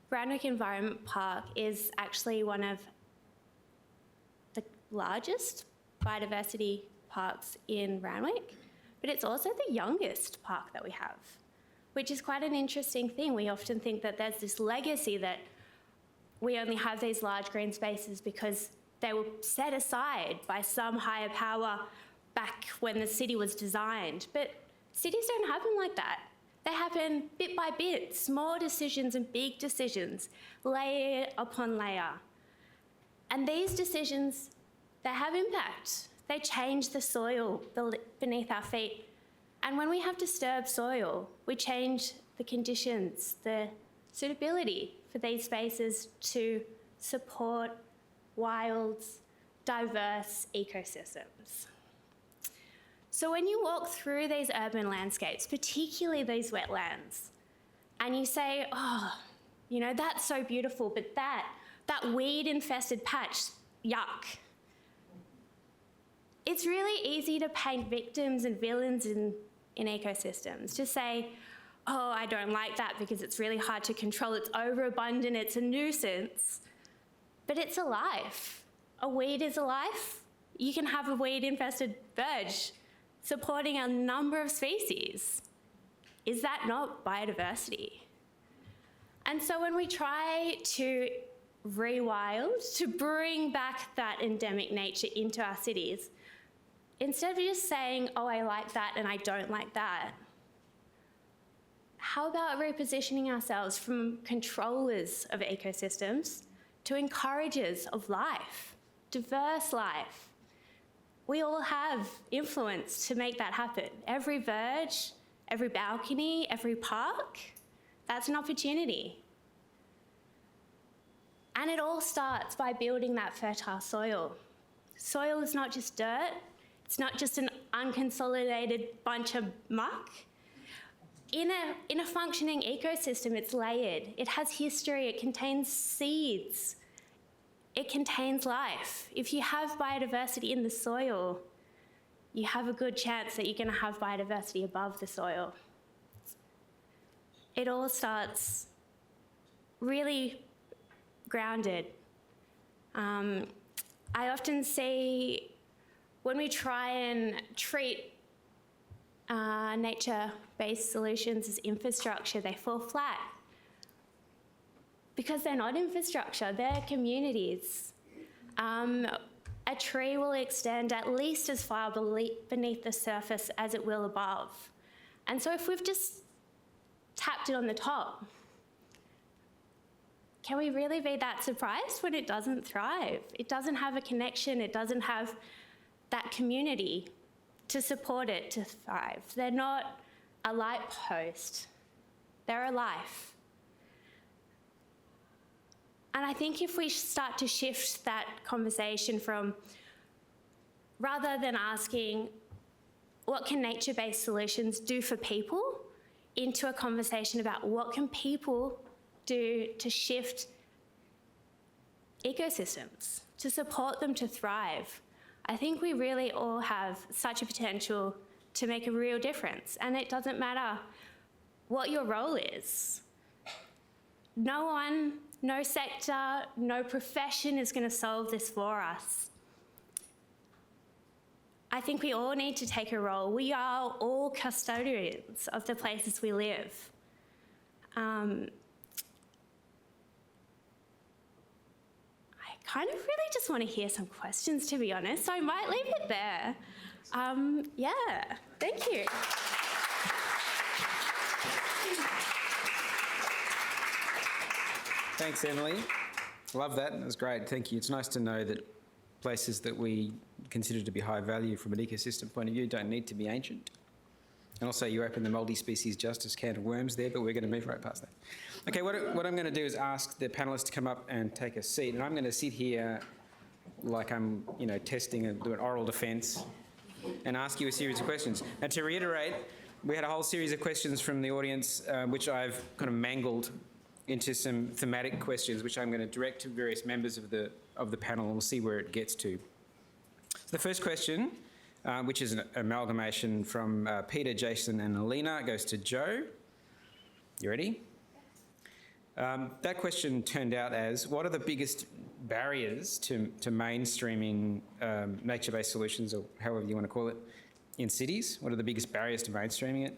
Randwick Environment Park is actually one of the largest biodiversity parks in Randwick, but it's also the youngest park that we have, which is quite an interesting thing. We often think that there's this legacy that we only have these large green spaces because they were set aside by some higher power back when the city was designed. But cities don't happen like that. They happen bit by bit, small decisions and big decisions, layer upon layer. And these decisions, they have impact. They change the soil beneath our feet. And when we have disturbed soil, we change the conditions, the suitability for these spaces to support wild, diverse ecosystems. So when you walk through these urban landscapes, particularly these wetlands, and you say, oh, you know, that's so beautiful, but that weed-infested patch, yuck. It's really easy to paint victims and villains in ecosystems, to say, oh, I don't like that because it's really hard to control, it's overabundant, it's a nuisance. But it's a life. A weed is a life. You can have a weed-infested verge supporting a number of species. Is that not biodiversity? And so when we try to rewild, to bring back that endemic nature into our cities, instead of just saying, oh, I like that and I don't like that, how about repositioning ourselves from controllers of ecosystems to encouragers of life, diverse life? We all have influence to make that happen. Every verge, every balcony, every park, that's an opportunity. And it all starts by building that fertile soil. Soil is not just dirt, it's not just an unconsolidated bunch of muck. in a functioning ecosystem, it's layered. It has history, it contains seeds, it contains life. If you have biodiversity in the soil, you have a good chance that you're going to have biodiversity above the soil. It all starts really grounded. I often see when we try and treat nature-based solutions as infrastructure, they fall flat because they're not infrastructure, they're communities. A tree will extend at least as far beneath the surface as it will above. And so if we've just tapped it on the top, can we really be that surprised when it doesn't thrive? It doesn't have a connection, it doesn't have that community to support it to thrive. They're not a light post, they're a life. And I think if we start to shift that conversation from, rather than asking, what can nature-based solutions do for people, into a conversation about what can people do to shift ecosystems, to support them to thrive. I think we really all have such a potential to make a real difference, and it doesn't matter what your role is. No one, no sector, no profession is going to solve this for us. I think we all need to take a role. We are all custodians of the places we live. I kind of really just want to hear some questions, to be honest, so I might leave it there. Yeah, thank you. Thanks, Emily. Love that. That was great. Thank you. It's nice to know that places that we consider to be high value from an ecosystem point of view don't need to be ancient. And also you open the multi-species justice can of worms there, but we're going to move right past that. Okay, what I'm going to do is ask the panellists to come up and take a seat, and I'm going to sit here like I'm, testing an oral defence and ask you a series of questions. And to reiterate, we had a whole series of questions from the audience, which I've kind of mangled into some thematic questions, which I'm going to direct to various members of the panel, and we'll see where it gets to. So the first question, which is an amalgamation from Peter, Jason and Alina, goes to Joe. You ready? That question turned out as, what are the biggest barriers to mainstreaming nature-based solutions, or however you want to call it, in cities? What are the biggest barriers to mainstreaming it?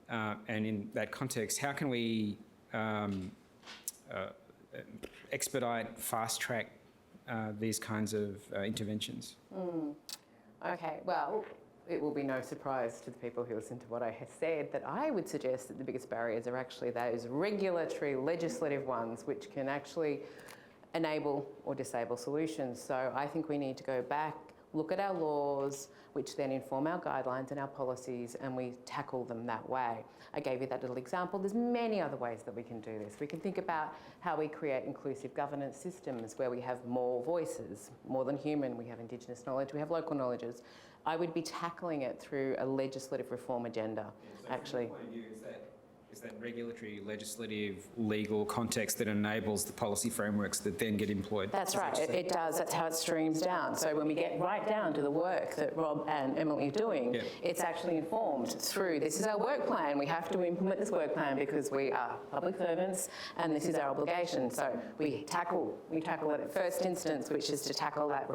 And in that context, how can we expedite, fast-track these kinds of interventions? Okay, well, it will be no surprise to the people who listen to what I have said that I would suggest that the biggest barriers are actually those regulatory, legislative ones, which can actually enable or disable solutions. So I think we need to go back, look at our laws, which then inform our guidelines and our policies, and we tackle them that way. I gave you that little example. There's many other ways that we can do this. We can think about how we create inclusive governance systems where we have more voices, more than human. We have Indigenous knowledge, we have local knowledges. I would be tackling it through a legislative reform agenda, actually. From your point of view, is that regulatory, legislative, legal context that enables the policy frameworks that then get employed? That's right, it does. That's how it streams down. So when we get right down to the work that Rob and Emily are doing, it's actually informed through, this is our work plan. We have to implement this work plan because we are public servants and this is our obligation. So we tackle it at first instance, which is to tackle that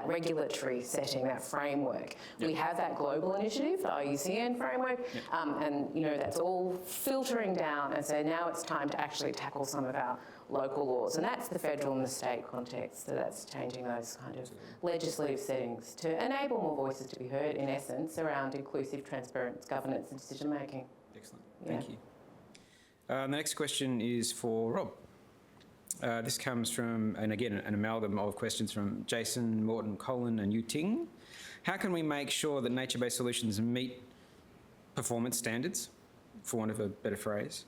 regulatory setting, that framework. We have that global initiative, the IUCN framework, and that's all filtering down, and so now it's time to actually tackle some of our local laws, and that's the federal and the state context, so that's changing those kind of legislative settings to enable more voices to be heard, in essence, around inclusive, transparent governance and decision making. Excellent, thank you. The next question is for Rob. This comes from, and again, an amalgam of questions from Jason, Morton, Colin and Yu Ting. How can we make sure that nature-based solutions meet performance standards, for want of a better phrase,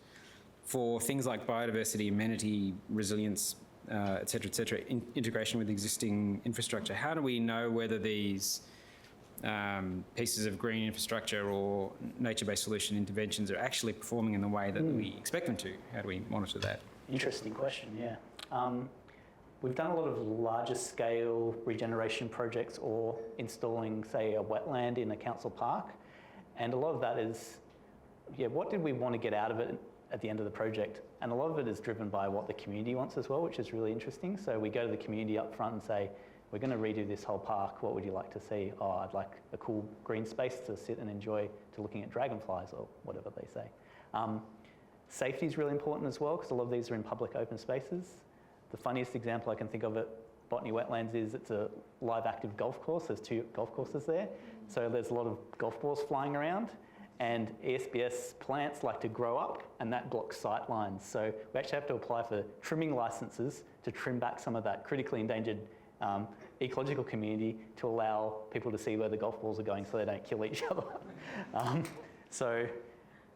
for things like biodiversity, amenity, resilience, et cetera, integration with existing infrastructure? How do we know whether these pieces of green infrastructure or nature-based solution interventions are actually performing in the way that we expect them to? How do we monitor that? Interesting question, yeah. We've done a lot of larger scale regeneration projects or installing, say, a wetland in a council park. And a lot of that is, what did we want to get out of it at the end of the project? And a lot of it is driven by what the community wants as well, which is really interesting. So we go to the community up front and say, we're going to redo this whole park. What would you like to see? Oh, I'd like a cool green space to sit and enjoy to looking at dragonflies or whatever they say. Safety is really important as well because a lot of these are in public open spaces. The funniest example I can think of at Botany Wetlands is it's a live active golf course. There's 2 golf courses there. So there's a lot of golf balls flying around and ESBS plants like to grow up and that blocks sight lines. So we actually have to apply for trimming licenses to trim back some of that critically endangered ecological community to allow people to see where the golf balls are going so they don't kill each other. So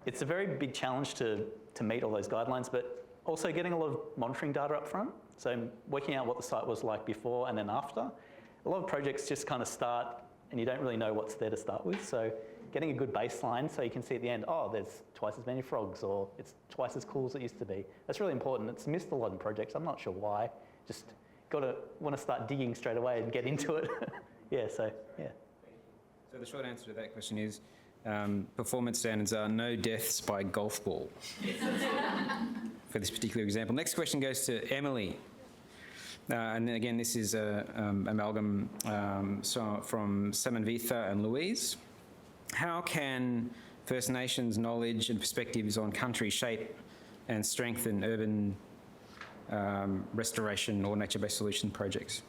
it's a very big challenge to meet all those guidelines, but also getting a lot of monitoring data up front. So working out what the site was like before and then after. A lot of projects just kind of start and you don't really know what's there to start with. So getting a good baseline so you can see at the end, oh, there's twice as many frogs or it's twice as cool as it used to be. That's really important. It's missed a lot in projects. I'm not sure why. Just want to start digging straight away and get into it. So the short answer to that question is performance standards are no deaths by golf ball for this particular example. Next question goes to Emily. And then again, this is an amalgam from Samanvitha and Louise. How can First Nations knowledge and perspectives on country shape and strengthen urban restoration or nature-based solution projects?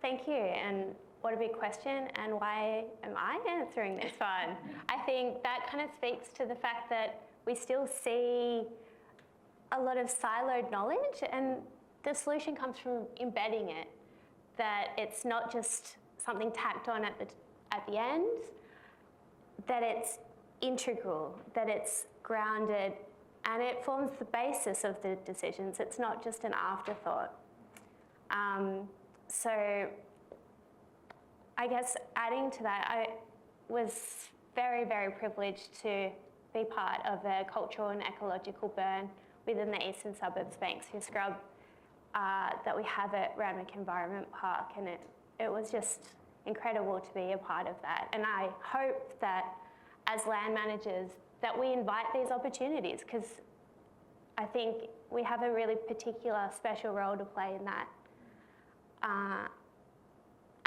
Thank you, and what a big question, and why am I answering this one? I think that kind of speaks to the fact that we still see a lot of siloed knowledge, and the solution comes from embedding it, that it's not just something tacked on at the end, that it's integral, that it's grounded, and it forms the basis of the decisions. It's not just an afterthought. So I guess adding to that, I was very, very privileged to be part of a cultural and ecological burn within the eastern suburbs Banksy Scrub that we have at Randwick Environment Park, and it was just incredible to be a part of that. And I hope that as land managers that we invite these opportunities, because I think we have a really particular special role to play in that.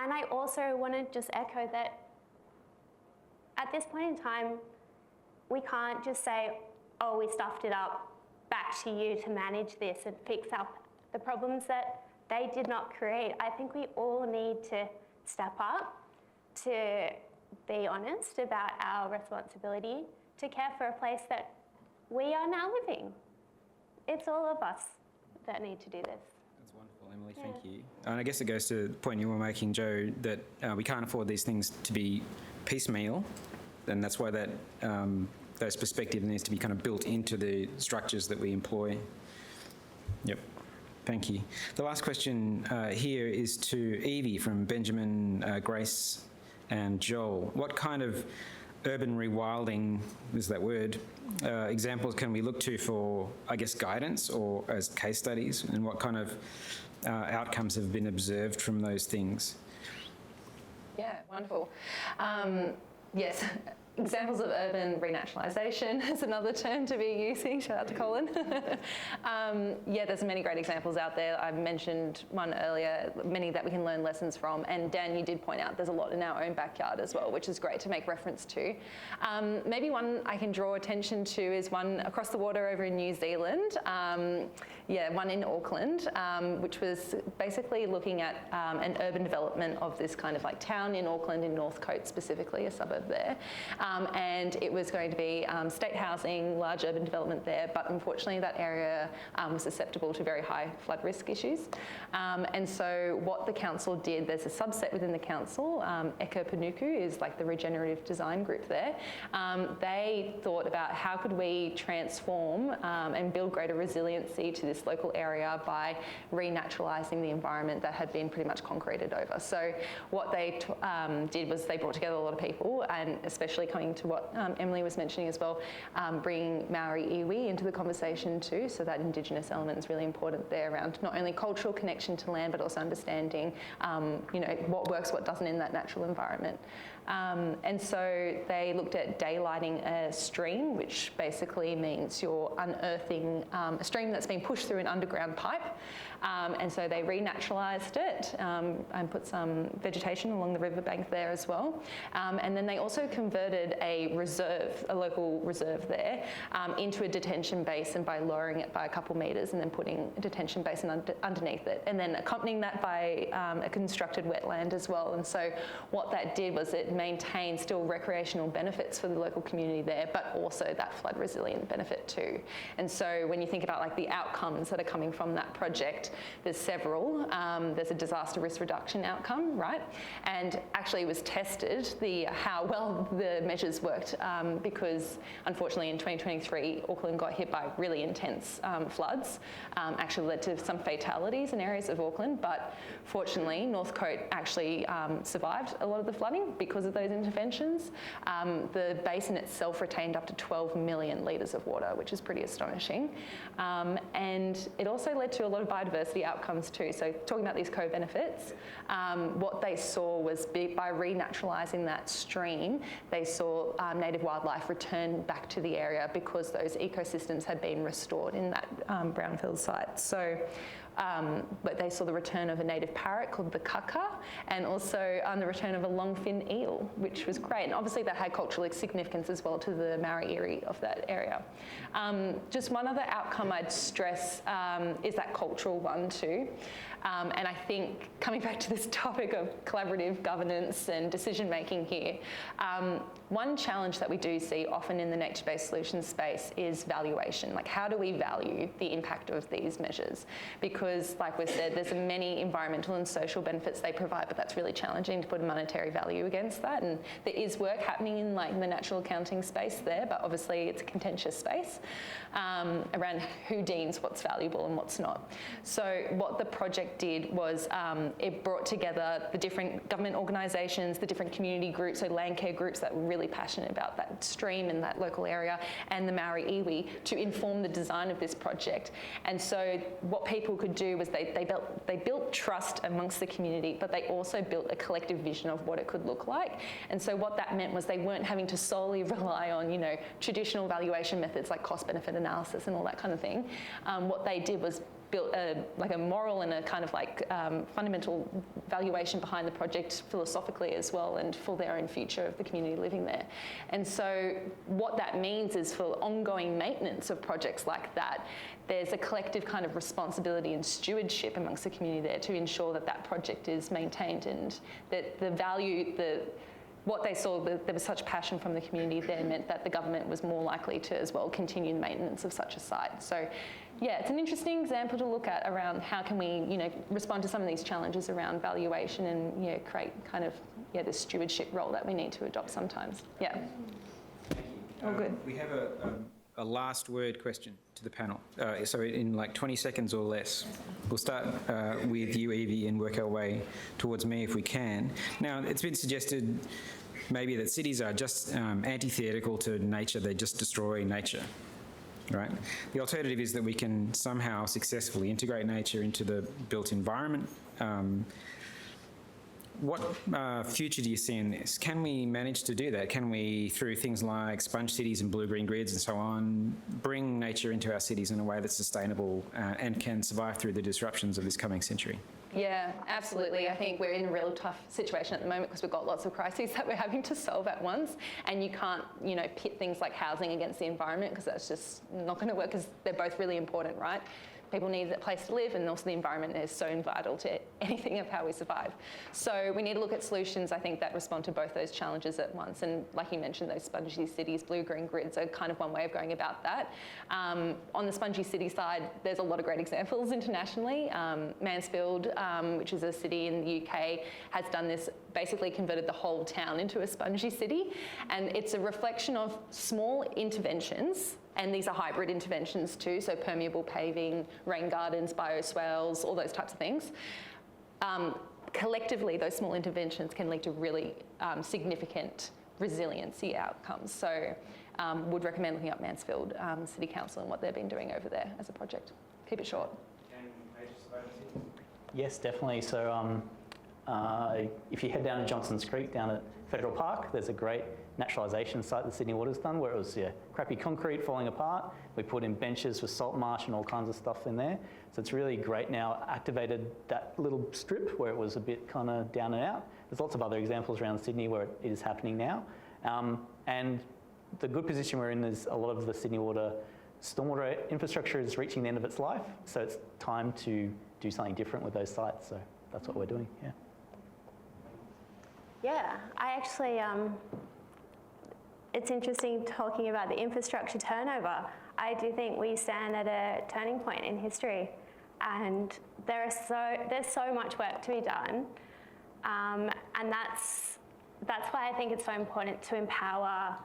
And I also want to just echo that at this point in time, we can't just say, oh, we stuffed it up, back to you to manage this and fix up the problems that they did not create. I think we all need to step up, to be honest about our responsibility, to care for a place that we are now living. It's all of us that need to do this. That's wonderful, Emily, thank you. And I guess it goes to the point you were making, Joe, that we can't afford these things to be piecemeal, and that's why that those perspectives needs to be kind of built into the structures that we employ. Yep, thank you. The last question here is to Evie from Benjamin, Grace and Joel. What kind of urban rewilding, is that word, examples can we look to for, I guess, guidance or as case studies, and what kind of outcomes have been observed from those things? Yeah, wonderful. Yes, examples of urban renaturalisation is another term to be using. Shout out to Colin. Yeah, there's many great examples out there. I mentioned one earlier, many that we can learn lessons from. And Dan, you did point out there's a lot in our own backyard as well, which is great to make reference to. Maybe one I can draw attention to is one across the water over in New Zealand. Yeah, one in Auckland, which was basically looking at an urban development of this kind of like town in Auckland, in Northcote specifically, a suburb there. and it was going to be state housing, large urban development there, but unfortunately that area was susceptible to very high flood risk issues. And so what the council did, there's a subset within the council, Eka Panuku is like the regenerative design group there. They thought about how could we transform and build greater resiliency to this local area by renaturalising the environment that had been pretty much concreted over. So what they did was they brought together a lot of people, and especially coming to what Emily was mentioning as well, bringing Maori iwi into the conversation too, so that Indigenous element is really important there around not only cultural connection to land but also understanding you know, what works, what doesn't in that natural environment. And so they looked at daylighting a stream, which basically means you're unearthing a stream that's been pushed through an underground pipe. And so they renaturalised it and put some vegetation along the riverbank there as well. And then they also converted a reserve, a local reserve there, into a detention basin by lowering it by a couple metres and then putting a detention basin underneath it. And then accompanying that by a constructed wetland as well. And so what that did was it maintained still recreational benefits for the local community there, but also that flood resilient benefit too. And so when you think about like the outcomes that are coming from that project, there's several. There's a disaster risk reduction outcome, right? And actually it was tested how well the measures worked because unfortunately in 2023 Auckland got hit by really intense floods, actually led to some fatalities in areas of Auckland, but fortunately Northcote actually survived a lot of the flooding because of those interventions. The basin itself retained up to 12 million litres of water, which is pretty astonishing. And it also led to a lot of biodiversity outcomes too. So talking about these co-benefits, what they saw was by renaturalising that stream, they saw native wildlife return back to the area because those ecosystems had been restored in that brownfield site. So but they saw the return of a native parrot called the kaka, and also the return of a longfin eel, which was great. And obviously that had cultural significance as well to the Maori of that area. Just one other outcome I'd stress is that cultural one too. And I think coming back to this topic of collaborative governance and decision making here, one challenge that we do see often in the nature-based solutions space is valuation. Like, how do we value the impact of these measures? Because like we said, there's many environmental and social benefits they provide, but that's really challenging to put a monetary value against that. And there is work happening in like the natural accounting space there, but obviously it's a contentious space around who deems what's valuable and what's not. So what the project did was it brought together the different government organisations, the different community groups, so land care groups that were really passionate about that stream in that local area, and the Maori iwi to inform the design of this project. And so what people could do was they built trust amongst the community, but they also built a collective vision of what it could look like. And so what that meant was they weren't having to solely rely on, you know, traditional valuation methods like cost-benefit analysis and all that kind of thing. What they did was built like a moral and a kind of like fundamental valuation behind the project philosophically as well, and for their own future of the community living there. And so what that means is for ongoing maintenance of projects like that, there's a collective kind of responsibility and stewardship amongst the community there to ensure that that project is maintained, and that the value, what they saw, there was such passion from the community there meant that the government was more likely to as well continue the maintenance of such a site. So yeah, it's an interesting example to look at around how can we, you know, respond to some of these challenges around valuation and, you know, create kind of, yeah, this stewardship role that we need to adopt sometimes. Yeah. Thank you. All good. We have a last word question to the panel. So in like 20 seconds or less. We'll start with you, Evie, and work our way towards me if we can. Now, it's been suggested maybe that cities are just antithetical to nature. They just destroy nature, right? The alternative is that we can somehow successfully integrate nature into the built environment. What future do you see in this? Can we manage to do that? Can we, through things like sponge cities and blue-green grids and so on, bring nature into our cities in a way that's sustainable and can survive through the disruptions of this coming century? Yeah, absolutely. I think we're in a real tough situation at the moment because we've got lots of crises that we're having to solve at once, and you can't, you know, pit things like housing against the environment because that's just not going to work, because they're both really important, right? people need a place to live, and also the environment is so vital to anything of how we survive. So we need to look at solutions, I think, that respond to both those challenges at once. And like you mentioned, those spongy cities, blue-green grids are kind of one way of going about that. On the spongy city side, there's a lot of great examples internationally. Mansfield, which is a city in the UK, has done this, basically converted the whole town into a spongy city. And it's a reflection of small interventions, and these are hybrid interventions too, so permeable paving, rain gardens, bioswales, all those types of things. Collectively, those small interventions can lead to really significant resiliency outcomes. So would recommend looking up Mansfield City Council and what they've been doing over there as a project. Keep it short. Yes, definitely. So if you head down to Johnson's Creek down at Federal Park, there's a great naturalisation site that Sydney Water's done where it was crappy concrete falling apart. We put in benches with salt marsh and all kinds of stuff in there. So it's really great now, activated that little strip where it was a bit kind of down and out. There's lots of other examples around Sydney where it is happening now. And the good position we're in is a lot of the Sydney Water stormwater infrastructure is reaching the end of its life. So it's time to do something different with those sites. So that's what we're doing, yeah. Yeah, I actually, it's interesting talking about the infrastructure turnover. I do think we stand at a turning point in history, and there's so much work to be done, and that's why I think it's so important to empower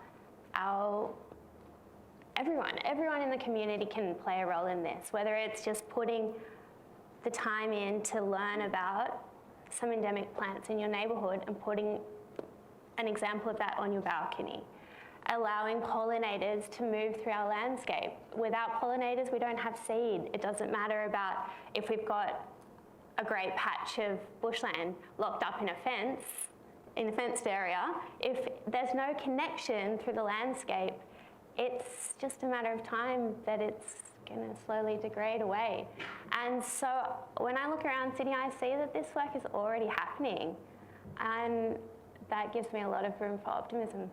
everyone in the community can play a role in this, whether it's just putting the time in to learn about some endemic plants in your neighbourhood and putting an example of that on your balcony. Allowing pollinators to move through our landscape. Without pollinators, we don't have seed. It doesn't matter about if we've got a great patch of bushland locked up in a fence, in a fenced area. If there's no connection through the landscape, it's just a matter of time that it's going to slowly degrade away. And so when I look around Sydney, I see that this work is already happening, and that gives me a lot of room for optimism.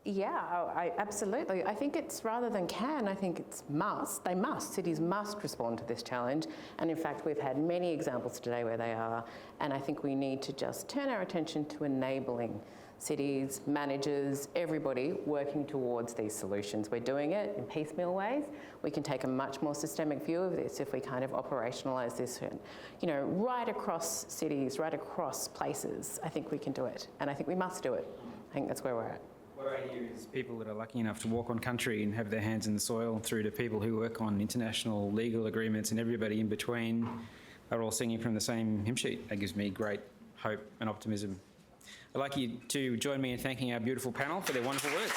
Yeah, absolutely. I think it's rather than can, I think it's must. They must. Cities must respond to this challenge. And in fact, we've had many examples today where they are. And I think we need to just turn our attention to enabling cities, managers, everybody working towards these solutions. We're doing it in piecemeal ways. We can take a much more systemic view of this if we kind of operationalise this, right across cities, right across places. I think we can do it. And I think we must do it. I think that's where we're at. What I hear is people that are lucky enough to walk on country and have their hands in the soil, through to people who work on international legal agreements, and everybody in between are all singing from the same hymn sheet. That gives me great hope and optimism. I'd like you to join me in thanking our beautiful panel for their wonderful work.